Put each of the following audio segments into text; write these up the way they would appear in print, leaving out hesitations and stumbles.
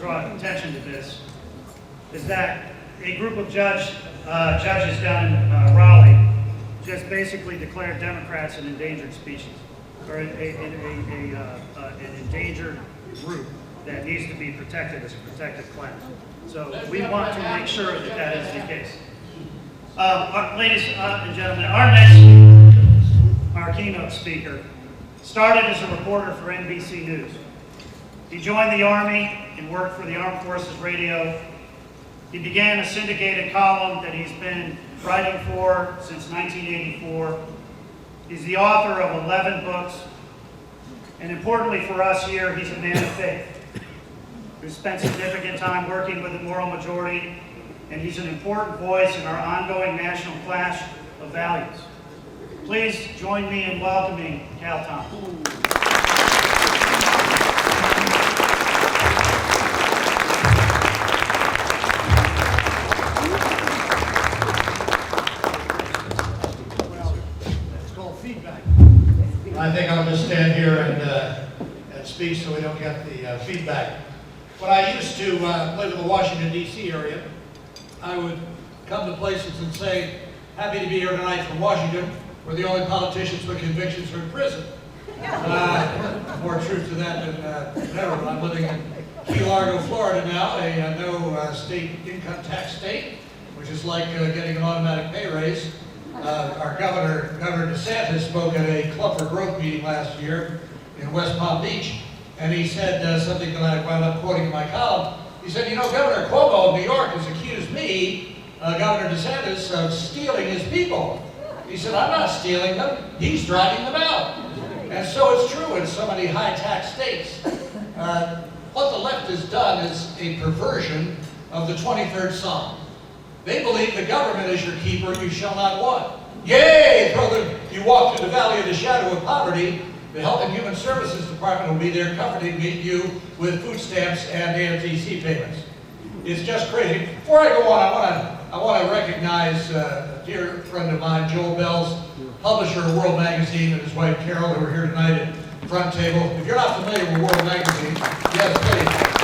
draw attention to this is that a group of judges down in Raleigh just basically declared Democrats an endangered species, or an endangered group that needs to be protected as a protected class. So we want to make sure that that is the case. Ladies and gentlemen, our keynote speaker, started as a reporter for NBC News. He joined the Army and worked for the Armed Forces Radio. He began a syndicated column that he's been writing for since 1984. He's the author of 11 books. And importantly for us here, he's a man of faith who spent significant time working with the moral majority, and he's an important voice in our ongoing national clash of values. Please join me in welcoming Cal Thompson. I think I'll just stand here and speak so we don't get the feedback. When I used to live in the Washington, D.C. area, I would come to places and say, happy to be here tonight from Washington, where the only politicians with convictions are in prison. More truth to that than ever. I'm living in Key Largo, Florida now, a no state income tax state, which is like getting an automatic pay raise. Our Governor DeSantis, spoke at a Club for Growth meeting last year in West Palm Beach, and he said something that I wound up quoting in my column. He said, you know, Governor Cuomo of New York has accused me, Governor DeSantis, of stealing his people. He said, I'm not stealing them, he's driving them out. And so it's true in so many high-tax states. What the left has done is a perversion of the 23rd Psalm. They believe the government is your keeper, you shall not want. Yea, brother, you walk through the valley of the shadow of poverty, the Health and Human Services Department will be there comforting you with food stamps and AMTC payments. It's just crazy. Before I go on, I want to recognize a dear friend of mine, Joel Bells, publisher of World Magazine, and his wife Carol, who are here tonight at the front table. If you're not familiar with World Magazine, yes, please.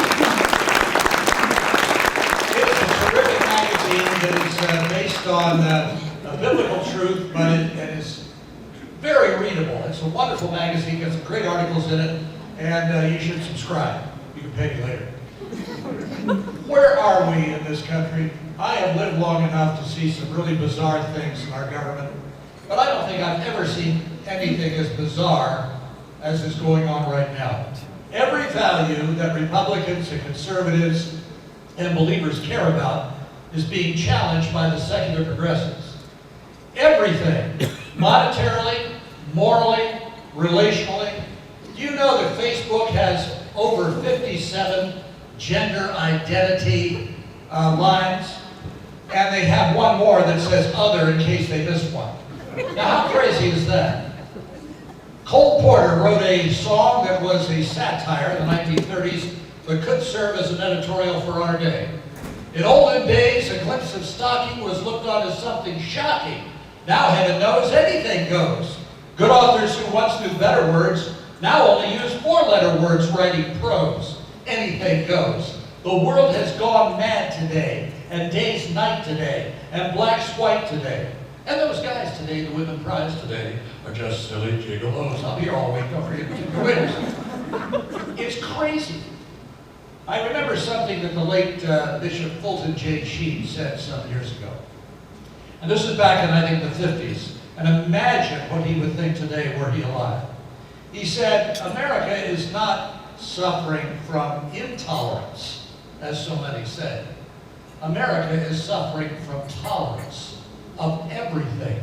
That is based on a biblical truth, but it is very readable. It's a wonderful magazine, got some great articles in it, and you should subscribe. You can pay me later. Where are we in this country? I have lived long enough to see some really bizarre things in our government, but I don't think I've ever seen anything as bizarre as is going on right now. Every value that Republicans and conservatives and believers care about is being challenged by the secular progressives. Everything, monetarily, morally, relationally. Do you know that Facebook has over 57 gender identity lines? And they have one more that says other in case they miss one. Now how crazy is that? Cole Porter wrote a song that was a satire in the 1930s, but could serve as an editorial for our day. In olden days, a glimpse of stocking was looked on as something shocking. Now, heaven knows, anything goes. Good authors who once knew better words now only use four-letter words writing prose. Anything goes. The world has gone mad today, and day's night today, and black's white today. And those guys today, the women prize today, are just silly gigolos. I'll be here all week, don't forget to keep the winners. It's crazy. I remember something that the late Bishop Fulton J. Sheen said some years ago. And this is back in, I think, the 50s. And imagine what he would think today were he alive. He said, America is not suffering from intolerance, as so many say. America is suffering from tolerance of everything.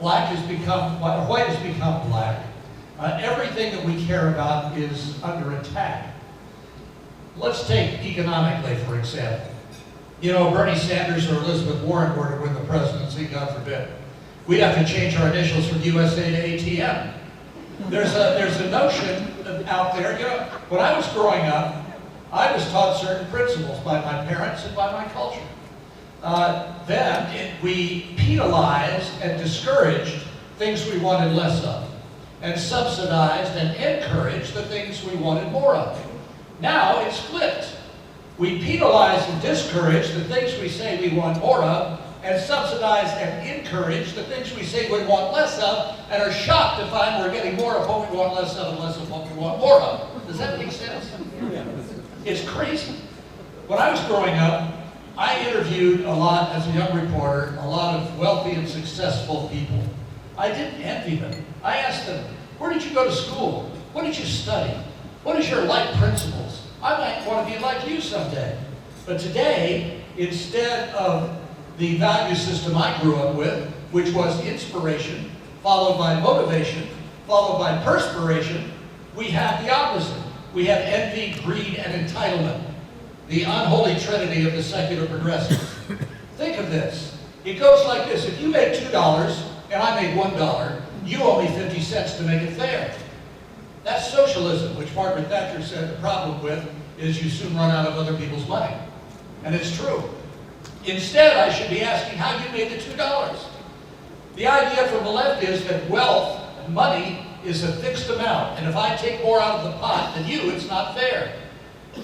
White has become black. Everything that we care about is under attack. Let's take economically, for example. You know, Bernie Sanders or Elizabeth Warren were to win the presidency, God forbid. We'd have to change our initials from USA to ATM. There's a notion out there, you know, when I was growing up, I was taught certain principles by my parents and by my culture. We penalized and discouraged things we wanted less of, and subsidized and encouraged the things we wanted more of. Now it's flipped. We penalize and discourage the things we say we want more of, and subsidize and encourage the things we say we want less of, and are shocked to find we're getting more of what we want less of and less of what we want more of. Does that make sense? It's crazy. When I was growing up, I interviewed a lot, as a young reporter, a lot of wealthy and successful people. I didn't envy them. I asked them, where did you go to school? What did you study? What is your life principles? I might want to be like you someday. But today, instead of the value system I grew up with, which was inspiration, followed by motivation, followed by perspiration, we have the opposite. We have envy, greed, and entitlement. The unholy trinity of the secular progressives. Think of this. It goes like this. If you make $2 and I make $1, you owe me 50 cents to make it fair. That's socialism, which Margaret Thatcher said the problem with is you soon run out of other people's money. And it's true. Instead, I should be asking how you made the $2. The idea from the left is that wealth, money, is a fixed amount. And if I take more out of the pot than you, it's not fair.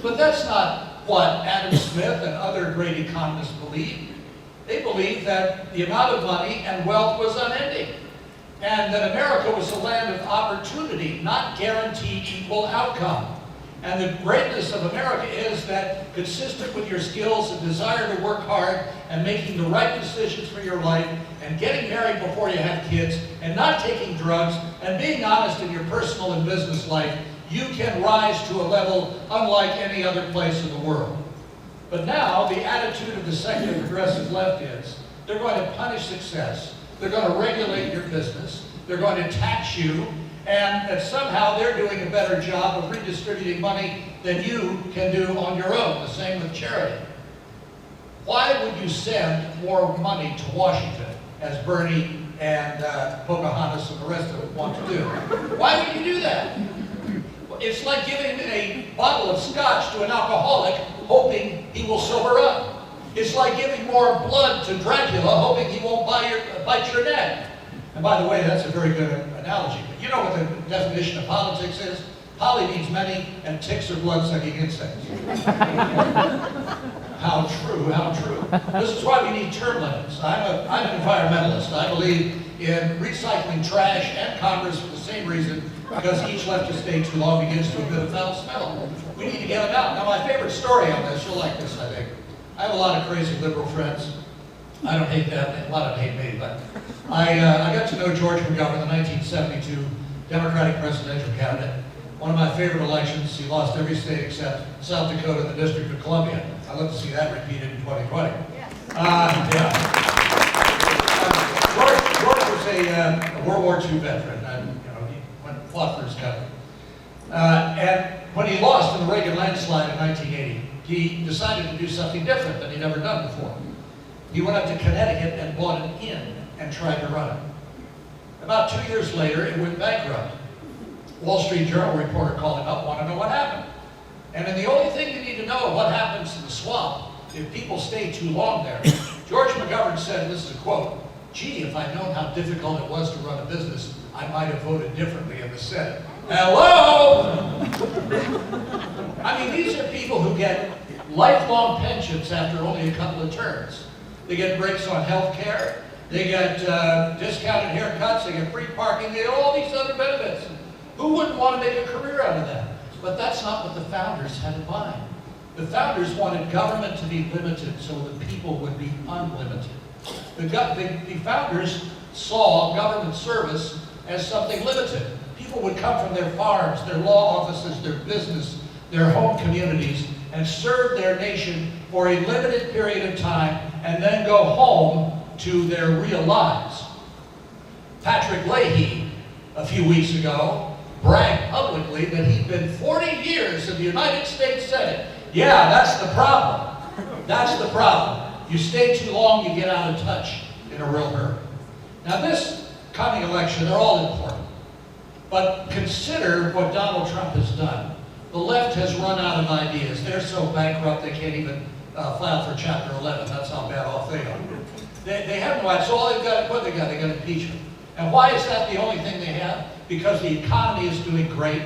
But that's not what Adam Smith and other great economists believe. They believe that the amount of money and wealth was unending, and that America was a land of opportunity, not guaranteed equal outcome. And the greatness of America is that, consistent with your skills and desire to work hard and making the right decisions for your life and getting married before you have kids and not taking drugs and being honest in your personal and business life, you can rise to a level unlike any other place in the world. But now, the attitude of the secular progressive left is, they're going to punish success, they're going to regulate your business, they're going to tax you, and that somehow they're doing a better job of redistributing money than you can do on your own. The same with charity. Why would you send more money to Washington, as Bernie and Pocahontas and the rest of them want to do? Why would you do that? It's like giving a bottle of scotch to an alcoholic, hoping he will sober up. It's like giving more blood to Dracula, hoping he won't bite your neck. And by the way, that's a very good analogy. But you know what the definition of politics is? Poly means many, and ticks are blood-sucking insects. How true, how true. This is why we need term limits. I'm an environmentalist. I believe in recycling trash and Congress for the same reason, because each left to stay too long begins to emit a foul smell. We need to get them out. Now, my favorite story on this, you'll like this, I think. I have a lot of crazy liberal friends. I don't hate them, a lot of them hate me, but I got to know George Mcgovern, the 1972 Democratic presidential candidate. One of my favorite elections. He lost every state except South Dakota and the District of Columbia. I'd love to see that repeated in 2020. George was a World War II veteran, and he fought for his country. And when he lost in the Reagan landslide in 1980, he decided to do something different than he'd ever done before. He went up to Connecticut and bought an inn and tried to run it. About 2 years later, it went bankrupt. Wall Street Journal reporter called him up, wanted to know what happened. And then the only thing you need to know what happens in the swamp if people stay too long there. George Mcgovern said, and this is a quote, "Gee, if I'd known how difficult it was to run a business, I might have voted differently in the Senate." Hello? I mean, these are people who get lifelong pensions after only a couple of terms. They get breaks on health care, they get discounted haircuts, they get free parking, they get all these other benefits. Who wouldn't want to make a career out of that? But that's not what the founders had in mind. The founders wanted government to be limited so the people would be unlimited. The founders saw government service as something limited. People would come from their farms, their law offices, their business, their home communities, and serve their nation for a limited period of time, and then go home to their real lives. Patrick Leahy, a few weeks ago, bragged publicly that he'd been 40 years in the United States Senate. Yeah, that's the problem. That's the problem. You stay too long, you get out of touch in a real hurry. Now, this coming election, they're all important. But consider what Donald Trump has done. The left has run out of ideas. They're so bankrupt they can't even file for Chapter 11. That's how bad off they are. They have no ideas. So all they've got, what they got? They got impeachment. And why is that the only thing they have? Because the economy is doing great.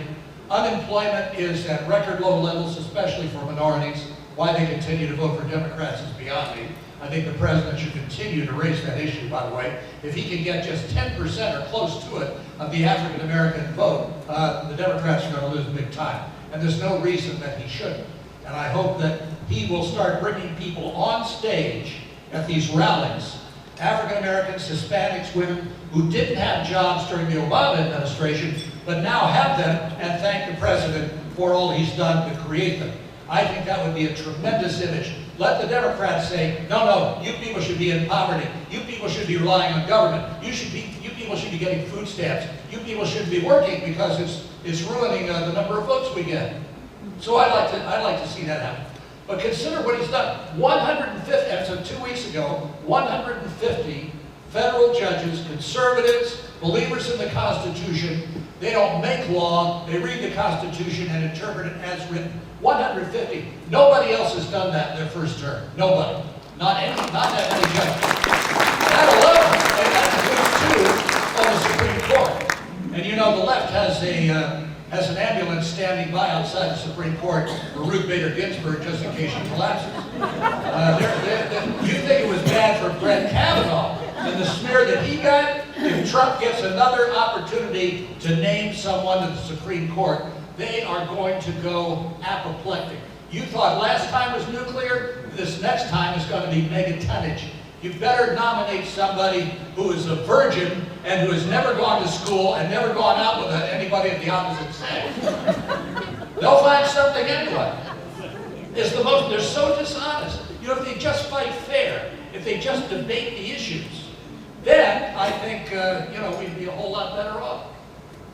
Unemployment is at record low levels, especially for minorities. Why they continue to vote for Democrats is beyond me. I think the president should continue to raise that issue, by the way. If he can get just 10% or close to it of the African-American vote, the Democrats are going to lose big time. And there's no reason that he shouldn't. And I hope that he will start bringing people on stage at these rallies, African-Americans, Hispanics, women who didn't have jobs during the Obama administration, but now have them, and thank the president for all he's done to create them. I think that would be a tremendous image. Let the Democrats say, no, you people should be in poverty. You people should be relying on government. You people should be getting food stamps. You people shouldn't be working because it's ruining the number of votes we get. So I'd like to see that happen. But consider what he's done. 150, as of 2 weeks ago, 150 federal judges, conservatives, believers in the Constitution. They don't make law, they read the Constitution and interpret it as written. 150. Nobody else has done that in their first term. Nobody. Not that many judges. That alone, and that includes 2 on the Supreme Court. And you know, the left has an ambulance standing by outside the Supreme Court for Ruth Bader Ginsburg just in case she collapses. You think it was bad for Brett Kavanaugh and the smear that he got? If Trump gets another opportunity to name someone to the Supreme Court, they are going to go apoplectic. You thought last time was nuclear, this next time is going to be megatonnage. You better nominate somebody who is a virgin and who has never gone to school and never gone out with anybody of the opposite sex. They'll find something anyway. They're so dishonest. You know, if they just fight fair, if they just debate the issues, then I think, we'd be a whole lot better off.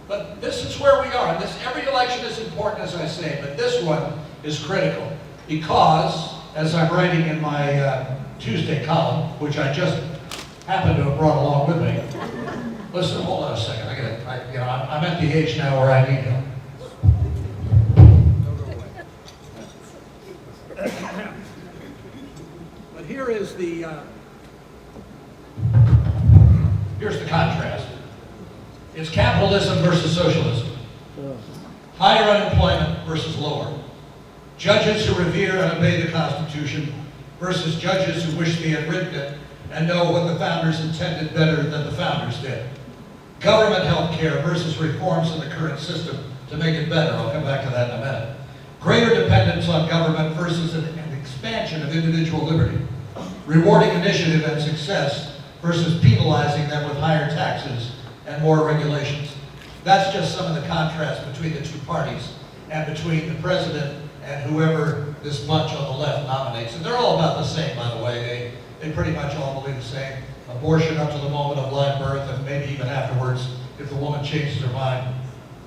But this is where we are. And every election is important, as I say, but this one is critical because, as I'm writing in my Tuesday column, which I just happened to have brought along with me. Listen, hold on a second. I'm at the age now where I need help. But here's the contrast. It's capitalism versus socialism. Higher unemployment versus lower. Judges who revere and obey the Constitution versus judges who wish they had written it and know what the founders intended better than the founders did. Government health care versus reforms in the current system to make it better. I'll come back to that in a minute. Greater dependence on government versus an expansion of individual liberty. Rewarding initiative and success versus penalizing them with higher taxes and more regulations. That's just some of the contrast between the 2 parties and between the president and whoever this bunch on the left nominates. And they're all about the same, by the way. They pretty much all believe the same. Abortion up to the moment of live birth and maybe even afterwards if the woman changes her mind.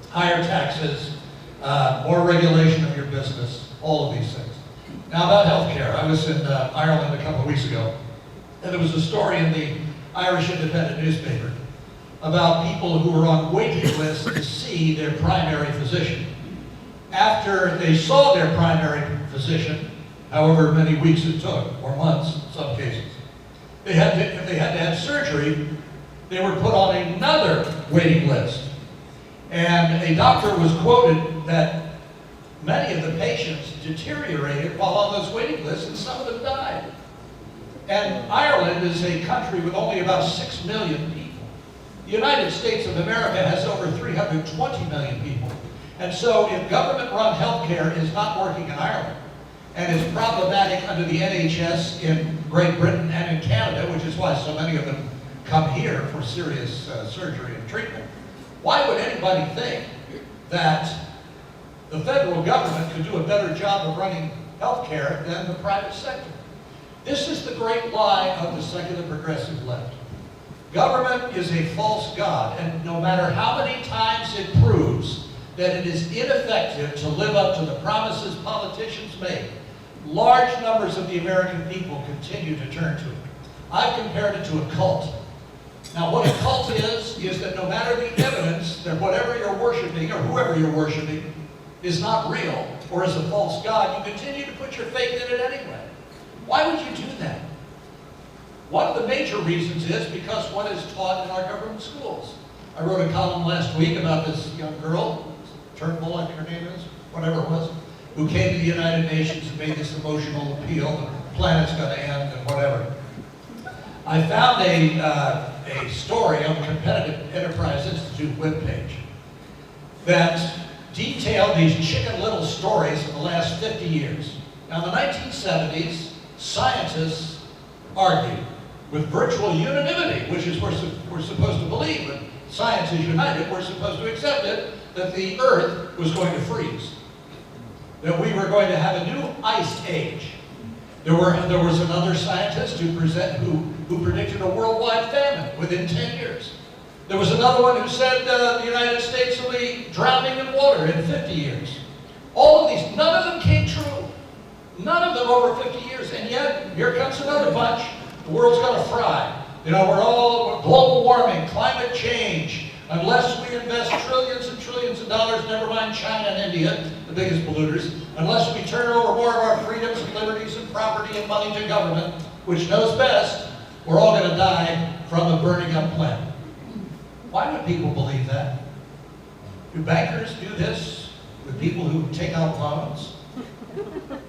Higher taxes, more regulation of your business, all of these things. Now about health care. I was in Ireland a couple of weeks ago, and there was a story in the Irish Independent newspaper about people who were on waiting lists to see their primary physician. After they saw their primary physician, however many weeks it took, or months in some cases, if they had to have surgery, they were put on another waiting list. And a doctor was quoted that many of the patients deteriorated while on those waiting lists, and some of them died. And Ireland is a country with only about 6 million people. The United States of America has over 320 million people. And so if government-run health care is not working in Ireland, and is problematic under the NHS in Great Britain and in Canada, which is why so many of them come here for serious surgery and treatment, why would anybody think that the federal government could do a better job of running health care than the private sector? This is the great lie of the secular progressive left. Government is a false god, and no matter how many times it proves that it is ineffective to live up to the promises politicians make, large numbers of the American people continue to turn to it. I've compared it to a cult. Now what a cult is that no matter the evidence that whatever you're worshiping or whoever you're worshiping is not real or is a false god, you continue to put your faith in it anyway. Why would you do that? One of the major reasons is because what is taught in our government schools. I wrote a column last week about this young girl, Turnbull, I think her name is, whatever it was, who came to the United Nations and made this emotional appeal, the planet's going to end and whatever. I found a story on the Competitive Enterprise Institute webpage that detailed these chicken little stories of the last 50 years. Now, in the 1970s, scientists argued with virtual unanimity, which is we're supposed to believe. When science is united, we're supposed to accept it, that the Earth was going to freeze, that we were going to have a new ice age. There was another scientist who predicted a worldwide famine within 10 years. There was another one who said the United States will be drowning in water in 50 years. All of these, none of them came true. None of them over 50 years, and yet here comes another bunch. The world's going to fry. You know, we're global warming, climate change. Unless we invest trillions and trillions of dollars, never mind China and India, the biggest polluters, unless we turn over more of our freedoms and liberties and property and money to government, which knows best, we're all going to die from a burning up planet. Why would people believe that? Do bankers do this with people who take out loans?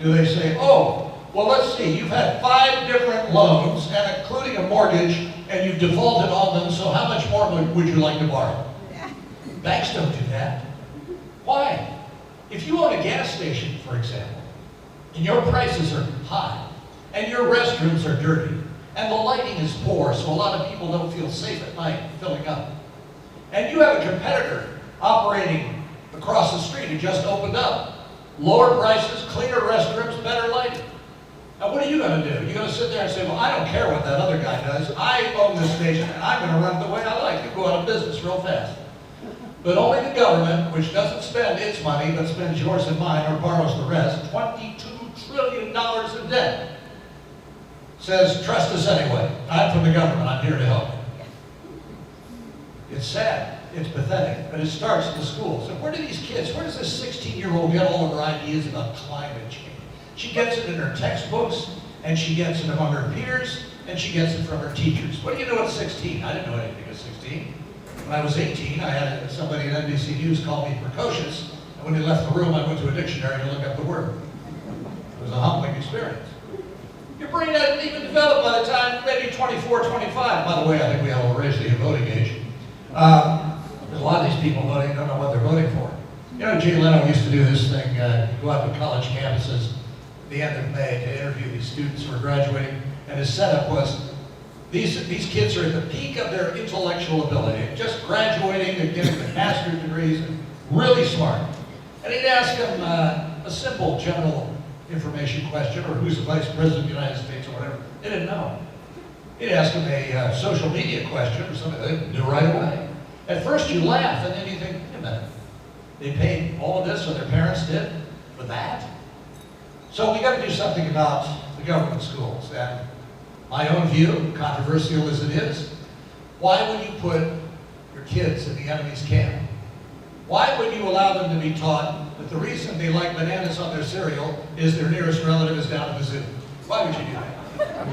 Do they say, oh, well, let's see, you've had 5 different loans, and including a mortgage, and you've defaulted on them, so how much more would you like to borrow? Banks don't do that. Why? If you own a gas station, for example, and your prices are high, and your restrooms are dirty, and the lighting is poor, so a lot of people don't feel safe at night filling up, and you have a competitor operating across the street who just opened up, lower prices, cleaner restrooms, better lighting. Now, what are you going to do? You're going to sit there and say, well, I don't care what that other guy does. I own this station, and I'm going to run it the way I like. You go out of business real fast. But only the government, which doesn't spend its money, but spends yours and mine, or borrows the rest, $22 trillion in debt, says, trust us anyway. I'm from the government. I'm here to help you. It's sad. It's pathetic. But it starts in the schools. And where do these kids, where does this 16-year-old get all of her ideas about climate change? She gets it in her textbooks, and she gets it among her peers, and she gets it from her teachers. What do you know at 16? I didn't know anything at 16. When I was 18, I had somebody at NBC News call me precocious, and when he left the room, I went to a dictionary to look up the word. It was a humbling experience. Your brain hadn't even developed by the time maybe 24, 25. By the way, I think we ought to raise the voting age. There's a lot of these people voting, don't know what they're voting for. You know, Jay Leno used to do this thing, go out to college campuses at the end of May to interview these students who are graduating, and his setup was, these kids are at the peak of their intellectual ability, just graduating and getting their master's degrees, and really smart. And he'd ask them a simple general information question, or who's the vice president of the United States, or whatever. They didn't know. He'd ask them a social media question, or something they knew right away. At first you laugh, and then you think, wait a minute, they paid all of this, or their parents did, for that? So we got to do something about the government schools. And my own view, controversial as it is, why would you put your kids in the enemy's camp? Why would you allow them to be taught that the reason they like bananas on their cereal is their nearest relative is down at the zoo? Why would you do that?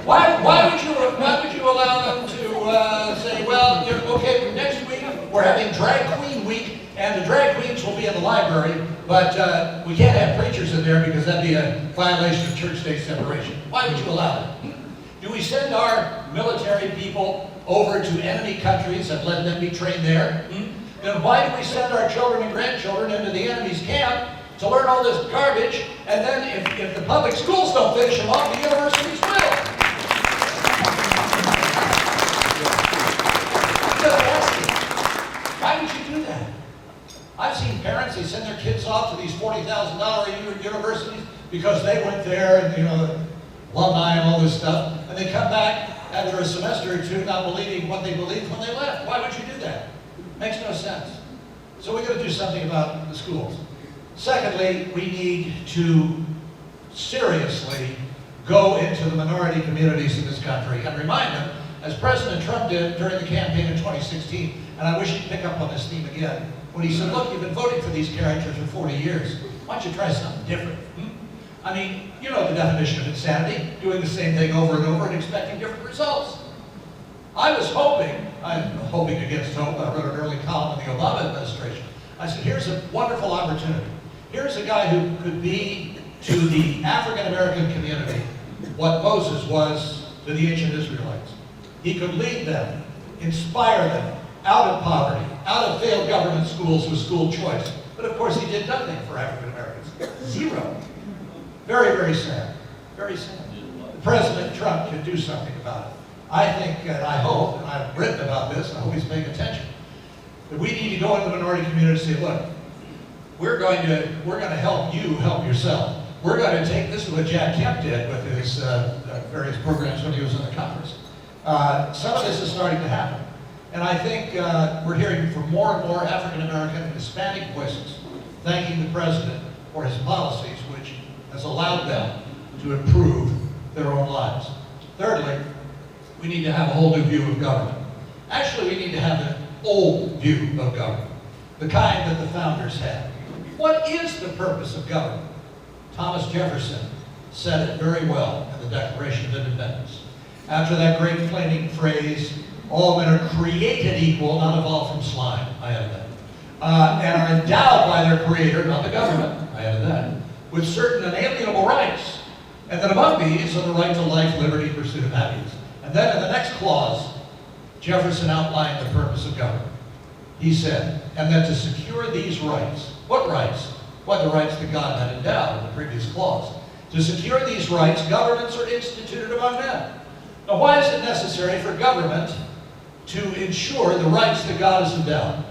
Why would you allow them to say, well, okay, next week we're having Drag Queen Week, and the drag queens will be in the library, but we can't have preachers in there because that'd be a violation of church-state separation. Why would you allow that? Do we send our military people over to enemy countries and let them be trained there? Then why do we send our children and grandchildren into the enemy's camp to learn all this garbage, and then if the public schools don't finish them off, the universities will? Just asking. Why would you do that? I've seen parents, they send their kids off to these $40,000 a year universities because they went there and, alumni and all this stuff, and they come back after a semester or two not believing what they believed when they left. Why would you do that? Makes no sense. So we've got to do something about the schools. Secondly, we need to seriously go into the minority communities in this country and remind them, as President Trump did during the campaign in 2016, and I wish he'd pick up on this theme again, when he said, look, you've been voting for these characters for 40 years. Why don't you try something different? I mean, you know the definition of insanity, doing the same thing over and over and expecting different results. I'm hoping against hope. I wrote an early column in the Obama administration. I said, here's a wonderful opportunity. Here's a guy who could be to the African American community what Moses was to the ancient Israelites. He could lead them, inspire them out of poverty, out of failed government schools with school choice. But of course he did nothing for African Americans. Zero. Very, very sad. Very sad. President Trump can do something about it. I think, and I hope, and I've written about this, and I hope he's paying attention, that we need to go in the minority community and say, look, we're going to help you help yourself. We're going to take, this is what Jack Kemp did with his various programs when he was in the Congress. Some of this is starting to happen. And I think we're hearing from more and more African American and Hispanic voices thanking the president for his policies, which has allowed them to improve their own lives. Thirdly, we need to have a whole new view of government. Actually, we need to have an old view of government, the kind that the founders had. What is the purpose of government? Thomas Jefferson said it very well in the Declaration of Independence. After that great flaming phrase, all men are created equal, not evolved from slime, I added that, and are endowed by their creator, not the government, I added that, with certain unalienable rights, and that among these are the right to life, liberty, pursuit of happiness. And then in the next clause, Jefferson outlined the purpose of government. He said, and that to secure these rights, what rights? What, the rights that God had endowed in the previous clause. To secure these rights, governments are instituted among men. Now, why is it necessary for government to ensure the rights that God has endowed?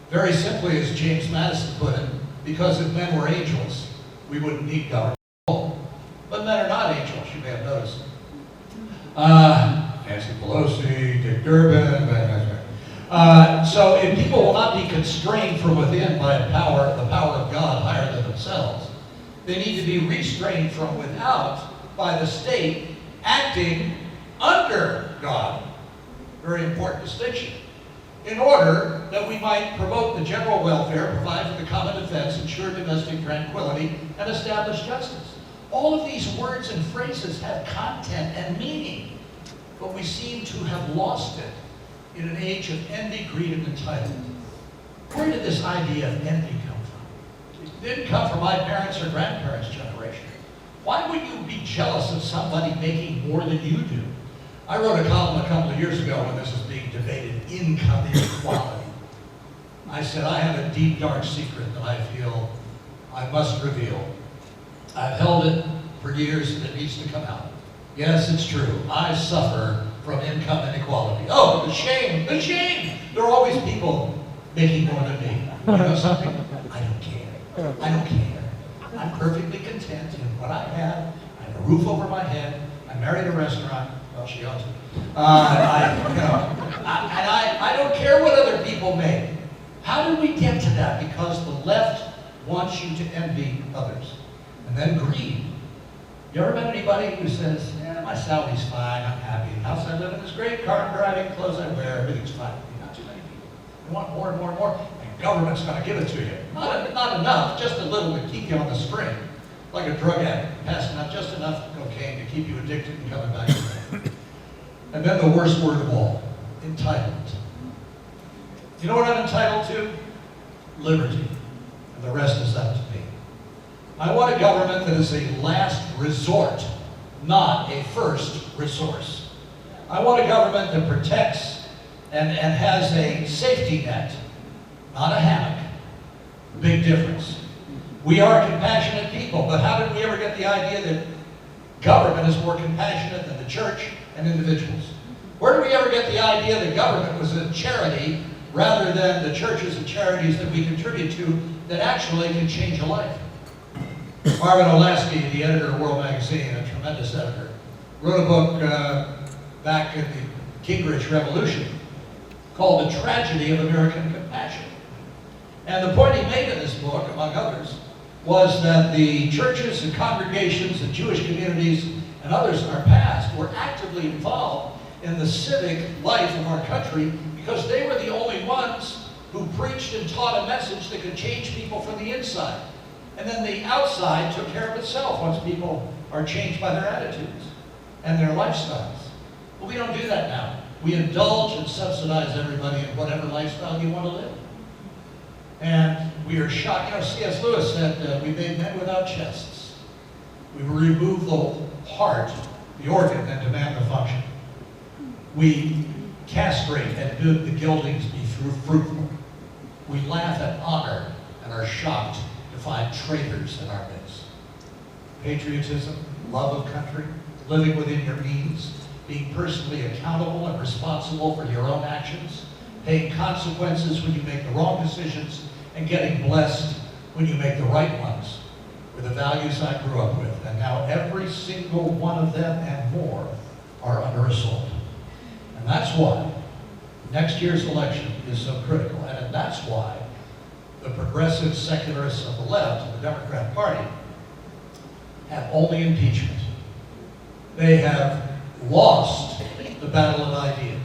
Very simply, as James Madison put it, because if men were angels, we wouldn't need government. But men are not angels, you may have noticed. Nancy Pelosi, Dick Durbin, so if people will not be constrained from within by the power of God higher than themselves, they need to be restrained from without by the state acting under God. Very important distinction. In order that we might promote the general welfare, provide for the common defense, ensure domestic tranquility, and establish justice. All of these words and phrases have content and meaning, but we seem to have lost it in an age of envy, greed, and entitlement. Where did this idea of envy come from? It didn't come from my parents or grandparents' generation. Why would you be jealous of somebody making more than you do? I wrote a column a couple of years ago when this was being debated, income inequality. I said, I have a deep, dark secret that I feel I must reveal. I've held it for years and it needs to come out. Yes, it's true. I suffer from income inequality. Oh, the shame, the shame! There are always people making more than me. You know something? I don't care. I don't care. I'm perfectly content in what I have. I have a roof over my head. I married a restaurant. Well, she ought to. I don't care what other people make. How did we get to that? Because the left wants you to envy others. And then greed. You ever met anybody who says, yeah, my salary's fine, I'm happy, the house I live in is great, car I'm driving, clothes I wear, everything's fine. Not too many people. You want more and more and more, and government's going to give it to you. Not enough, just a little to keep you on the string. Like a drug addict, passing out just enough cocaine to keep you addicted and coming back again. And then the worst word of all, entitlement. You know what I'm entitled to? Liberty. And the rest is up to me. I want a government that is a last resort, not a first resource. I want a government that protects and has a safety net, not a hammock. Big difference. We are compassionate people, but how did we ever get the idea that government is more compassionate than the church and individuals? Where did we ever get the idea that government was a charity rather than the churches and charities that we contribute to that actually can change a life? Marvin Olasky, the editor of World Magazine, a tremendous editor, wrote a book back in the Gingrich Revolution called The Tragedy of American Compassion. And the point he made in this book, among others, was that the churches and congregations and Jewish communities and others in our past were actively involved in the civic life of our country because they were the only ones who preached and taught a message that could change people from the inside. And then the outside took care of itself once people are changed by their attitudes and their lifestyles. But we don't do that now. We indulge and subsidize everybody in whatever lifestyle you want to live. And we are shocked. You know, C.S. Lewis said, we made men without chests. We remove the heart, the organ, and demand the function. We castrate and bid the gildings be fruitful. We laugh at honor and are shocked to find traitors in our midst. Patriotism, love of country, living within your means, being personally accountable and responsible for your own actions, paying consequences when you make the wrong decisions, and getting blessed when you make the right ones, were the values I grew up with. And now every single one of them and more are under assault. And that's why next year's election is so critical. And that's why the progressive secularists of the left, of the Democrat Party, have only impeachment. They have lost the battle of ideas.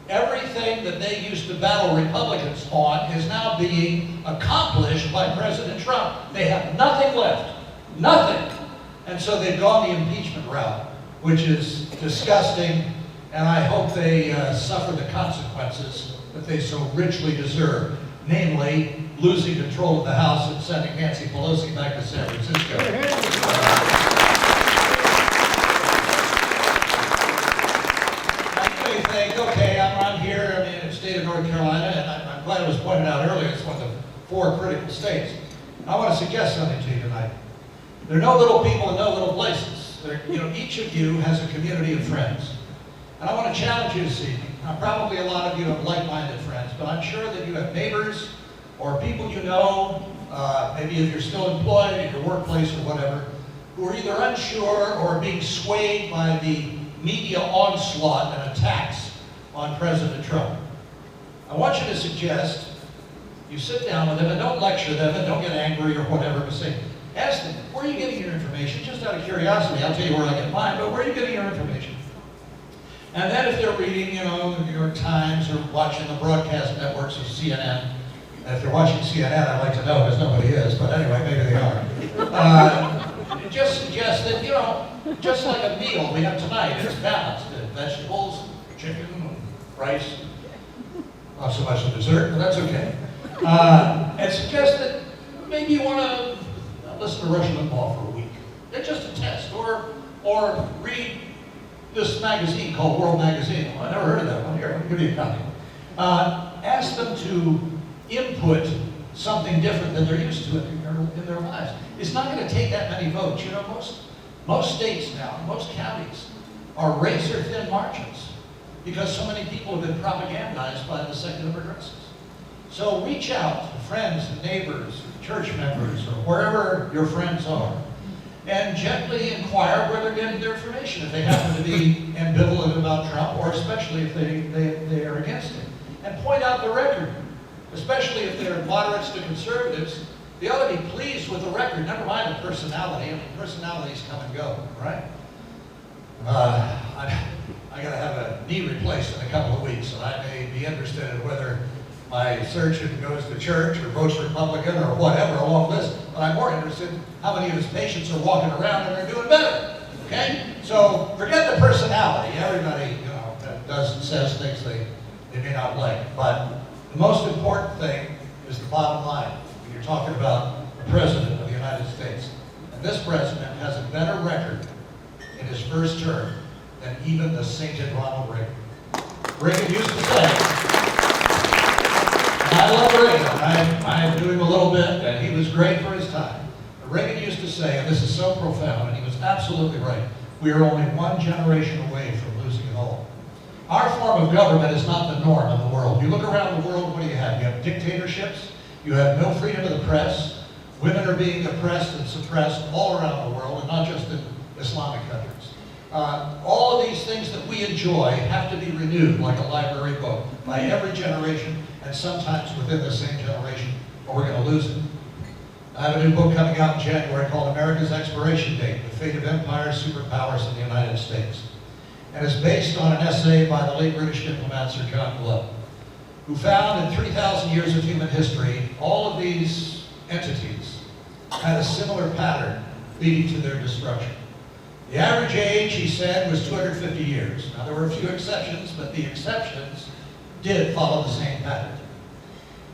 Everything that they used to battle Republicans on is now being accomplished by President Trump. They have nothing left. Nothing. And so they've gone the impeachment route, which is disgusting, and I hope they suffer the consequences that they so richly deserve, namely losing control of the House and sending Nancy Pelosi back to San Francisco. You may think, okay, I'm here in the state of North Carolina, and I'm glad it was pointed out earlier, it's one of the 4 critical states. I want to suggest something to you tonight. There are no little people in no little places. Each of you has a community of friends. And I want to challenge you this evening. Now, probably a lot of you have like-minded friends, but I'm sure that you have neighbors or people you know, maybe if you're still employed in your workplace or whatever, who are either unsure or being swayed by the media onslaught and attacks on President Trump. I want you to suggest you sit down with them and don't lecture them and don't get angry or whatever, but say, ask them, where are you getting your information? Just out of curiosity, I'll tell you where I get mine, but where are you getting your information? And then if they're reading, the New York Times or watching the broadcast networks of CNN, and if they're watching CNN, I'd like to know, because nobody is, but anyway, maybe they are. Just suggest that, just like a meal we have tonight, it's balanced. Vegetables, chicken, rice, not so much the dessert, but that's okay. And suggest that maybe you want to listen to Rush Limbaugh for a week. It's just a test. Or read this magazine called World Magazine. I never heard of that one. Here, let me give you a copy. Ask them to input something different than they're used to in their lives. It's not going to take that many votes. Most states now, most counties, are razor-thin margins because so many people have been propagandized by the secular progressives. So reach out to friends and neighbors, church members, or wherever your friends are, and gently inquire where they're getting their information if they happen to be ambivalent about Trump, or especially if they are against him. And point out the record, especially if they're moderates to conservatives. They ought to be pleased with the record, never mind the personality. I mean, personalities come and go, right? I got to have a knee replaced in a couple of weeks, and I may be interested in whether my surgeon goes to church or votes Republican or whatever along this, but I'm more interested in how many of his patients are walking around and are doing better, okay? So forget the personality. Everybody, that says things they may not like, but the most important thing is the bottom line. When you're talking about the President of the United States, and this President has a better record in his first term than even the sainted Ronald Reagan. Reagan used to say, and I love Reagan, I knew him a little bit, and he was great for his time. But Reagan used to say, and this is so profound, and he was absolutely right, we are only one generation away from losing it all. Our form of government is not the norm in the world. You look around the world, what do you have? You have dictatorships, you have no freedom of the press, women are being oppressed and suppressed all around the world, and not just in Islamic countries. All of these things that we enjoy have to be renewed like a library book by every generation, and sometimes within the same generation, or we're going to lose it. I have a new book coming out in January called America's Expiration Date, The Fate of Empires, Superpowers, in the United States. And it's based on an essay by the late British diplomat Sir John Gala, who found in 3,000 years of human history, all of these entities had a similar pattern leading to their destruction. The average age, he said, was 250 years. Now, there were a few exceptions, but the exceptions did follow the same pattern.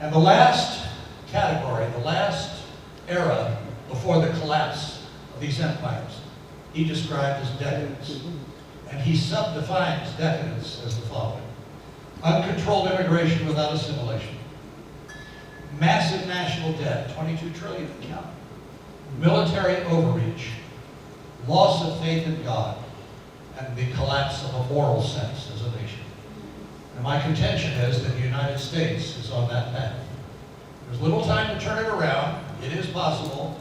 And the last category, the last era before the collapse of these empires, he described as decadence. And he subdefines decadence as the following: uncontrolled immigration without assimilation, massive national debt, 22 trillion to count, military overreach, loss of faith in God, and the collapse of a moral sense as a nation. And my contention is that the United States is on that path. There's little time to turn it around. It is possible,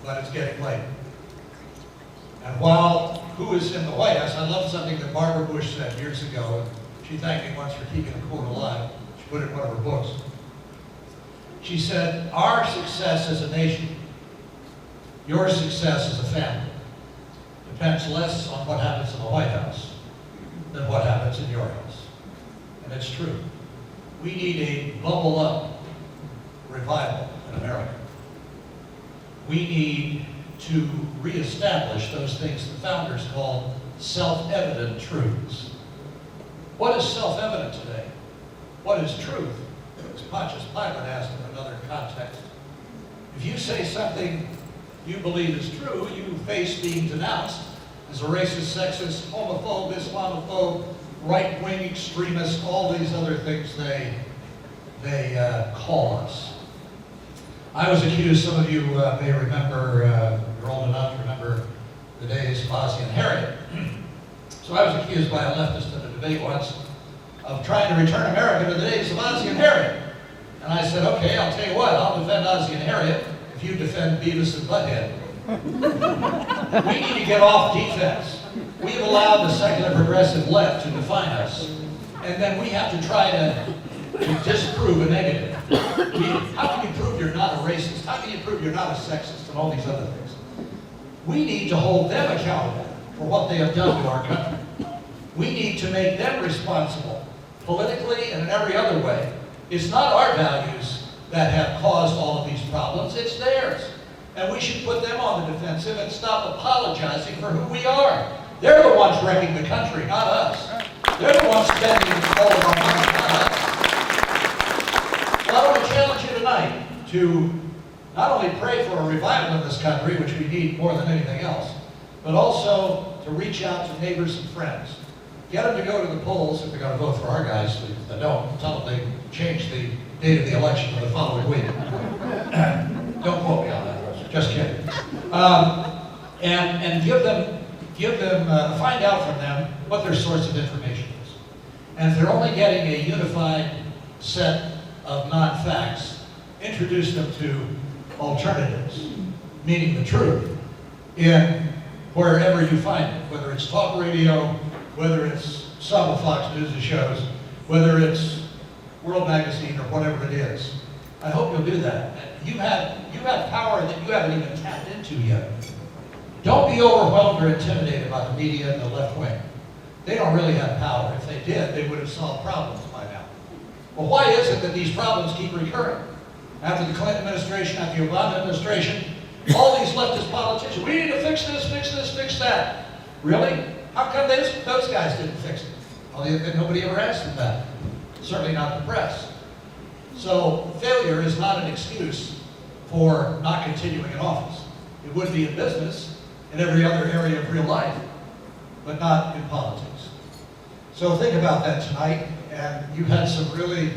but it's getting late. And while who is in the White House, I love something that Barbara Bush said years ago. She thanked me once for keeping the quote alive. She put it in one of her books. She said, our success as a nation, your success as a family, depends less on what happens in the White House than what happens in your house. And it's true. We need a bubble up revival in America. We need to reestablish those things the founders called self-evident truths. What is self-evident today? What is truth? As Pontius Pilate asked in another context. If you say something you believe is true, you face being denounced as a racist, sexist, homophobe, Islamophobe, right-wing extremist, all these other things they call us. I was accused, some of you may remember, you're old enough to remember the days of Ozzie and Harriet. So I was accused by a leftist in a debate once of trying to return America to the days of Ozzie and Harriet. And I said, okay, I'll tell you what, I'll defend Ozzie and Harriet if you defend Beavis and Butthead. We need to get off defense. We've allowed the secular progressive left to define us. And then we have to try to disprove a negative. How can you prove you're not a racist? How can you prove you're not a sexist and all these other things? We need to hold them accountable for what they have done to our country. We need to make them responsible politically and in every other way. It's not our values that have caused all of these problems, it's theirs. And we should put them on the defensive and stop apologizing for who we are. They're the ones wrecking the country, not us. They're the ones spending all of our money, not us. Well, I want to challenge you tonight to not only pray for a revival in this country, which we need more than anything else, but also to reach out to neighbors and friends. Get them to go to the polls if they're going to vote for our guys. If they don't, tell them they change the date of the election for the following week. Don't quote me on that, just kidding. And give them, find out from them what their source of information is. And if they're only getting a unified set of non-facts, introduce them to alternatives, meaning the truth, in wherever you find it, whether it's talk radio, whether it's some of Fox News shows, whether it's World Magazine or whatever it is. I hope you'll do that. You have power that you haven't even tapped into yet. Don't be overwhelmed or intimidated by the media and the left wing. They don't really have power. If they did, they would have solved problems by now. Well, why is it that these problems keep recurring? After the Clinton administration, after the Obama administration, all these leftist politicians, we need to fix this, fix that. Really? How come those guys didn't fix it? Well, nobody ever asked them that. Certainly not the press. So failure is not an excuse for not continuing in office. It would be in business, in every other area of real life, but not in politics. So think about that tonight, and you've had some really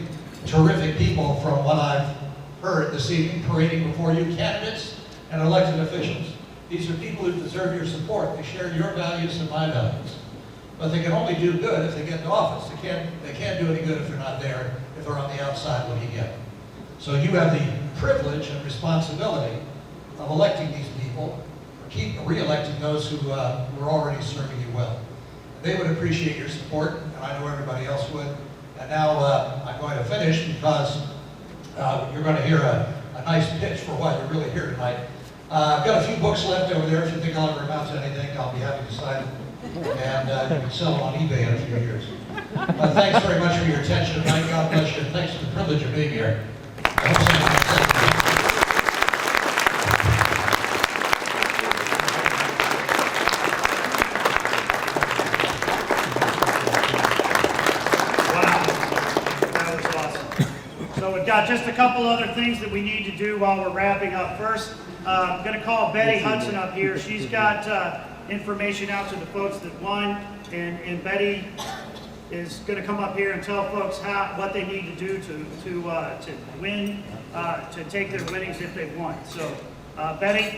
terrific people from what I've heard this evening parading before you, candidates and elected officials. These are people who deserve your support. They share your values and my values. But they can only do good if they get into office. They can't do any good if they're not there, if they're on the outside looking in. So you have the privilege and responsibility of electing these people, or keep re-electing those who are already serving you well. They would appreciate your support, and I know everybody else would. And now I'm going to finish because you're going to hear a nice pitch for why you're really here tonight. I've got a few books left over there. If you think I'll ever amount to anything, I'll be happy to sign them. And you can sell them on eBay in a few years. Thanks very much for your attention tonight. God bless you. Thanks for the privilege of being here. I hope somebody Wow, that was awesome. So So we've got just a couple other things that we need to do while we're wrapping up. First, I'm going to call Betty Hudson up here. She's got information out to the folks that won, and Betty is going to come up here and tell folks what they need to do to win, to take their winnings if they won. So, Betty.